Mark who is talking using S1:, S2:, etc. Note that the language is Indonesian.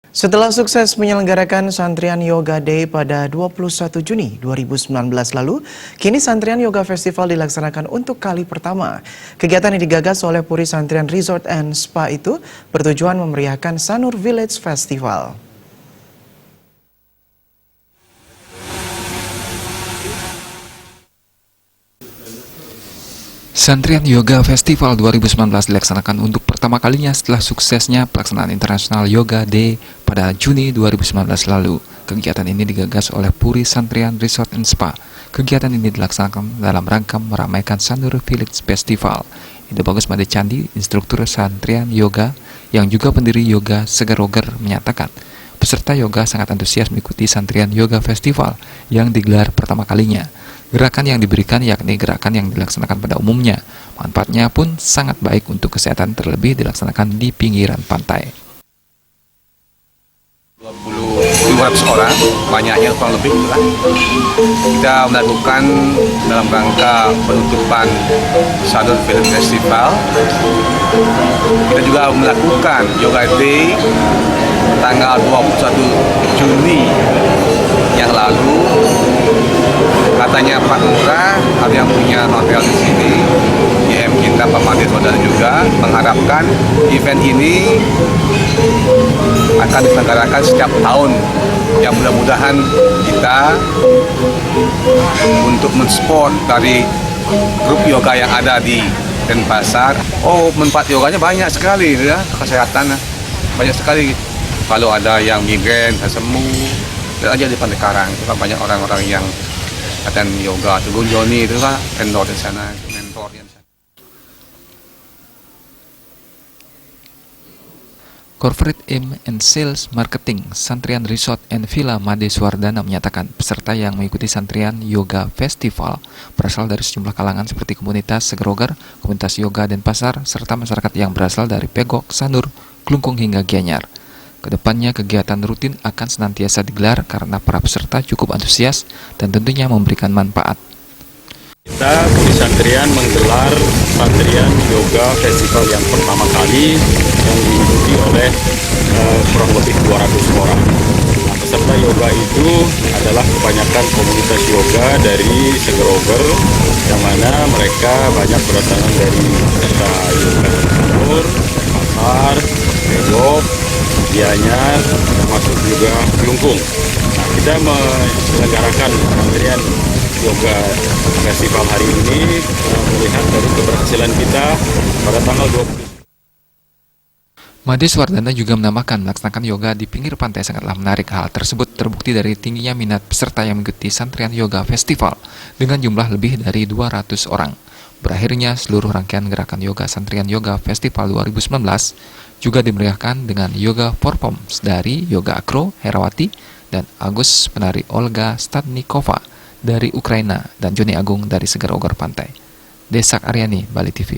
S1: Setelah sukses menyelenggarakan Santrian Yoga Day pada 21 Juni 2019 lalu, kini Santrian Yoga Festival dilaksanakan untuk kali pertama. Kegiatan yang digagas oleh Puri Santrian Resort and Spa itu bertujuan memeriahkan Sanur Village Festival.
S2: Santrian Yoga Festival 2019 dilaksanakan untuk pertama kalinya setelah suksesnya pelaksanaan International Yoga Day pada Juni 2019 lalu. Kegiatan ini digagas oleh Puri Santrian Resort and Spa. Kegiatan ini dilaksanakan dalam rangka meramaikan Sanur Village Festival. Ide Bagus Made Candi, instruktur Santrian Yoga yang juga pendiri Yoga Segaroger menyatakan, peserta yoga sangat antusias mengikuti Santrian Yoga Festival yang digelar pertama kalinya. Gerakan yang diberikan yakni gerakan yang dilaksanakan pada umumnya. Manfaatnya pun sangat baik untuk kesehatan, terlebih dilaksanakan di pinggiran pantai.
S3: 200 orang, banyaknya kurang lebih itulah. Kita melakukan dalam rangka penutupan Sanur Village Festival. Kita juga melakukan Yoga Day tanggal 21 Juni yang lalu. Katanya Pak Lurah, ada yang punya hotel di sini, IM kita Pak Made Saudara juga mengharapkan event ini akan diselenggarakan setiap tahun. Yang mudah-mudahan kita untuk mensupport dari grup yoga yang ada di Denpasar. Oh, manfaat yoganya banyak sekali ya, kesehatan banyak sekali. Kalau ada yang migrain, semu, dan aja di Pantai Karang itu kan banyak orang-orang yang latihan yoga. Tugun Joni itu kan vendor di sana, mentor di sana.
S2: Corporate Aim and Sales Marketing Santrian Resort and Villa Made Swardana menyatakan peserta yang mengikuti Santrian Yoga Festival berasal dari sejumlah kalangan seperti komunitas Segaroger, komunitas yoga Denpasar, serta masyarakat yang berasal dari Pegok, Sanur, Klungkung hingga Gianyar. Kedepannya kegiatan rutin akan senantiasa digelar karena para peserta cukup antusias dan tentunya memberikan manfaat.
S4: Kita di Santrian menggelar Santrian Yoga Festival yang pertama kali yang diikuti oleh kurang lebih 200 orang. Nah, peserta yoga itu adalah kebanyakan komunitas yoga dari Segaroger, yang mana mereka banyak berasal dari peserta yoga Sanur, Pasar, Pegok, Gianyar, termasuk juga Klungkung. Nah, kita menyelenggarakan Santrian Yoga Festival hari ini melihat dari keberhasilan kita pada tanggal 20.
S2: Made Swardana juga menambahkan melaksanakan yoga di pinggir pantai sangatlah menarik. Hal tersebut terbukti dari tingginya minat peserta yang mengikuti Santrian Yoga Festival dengan jumlah lebih dari 200 orang. Berakhirnya seluruh rangkaian gerakan yoga Santrian Yoga Festival 2019 juga dimeriahkan dengan yoga performance dari Yoga Akro Herawati dan Agus penari Olga Stadnikova dari Ukraina dan Joni Agung dari Segaroger Pantai. Desak Aryani, Bali TV.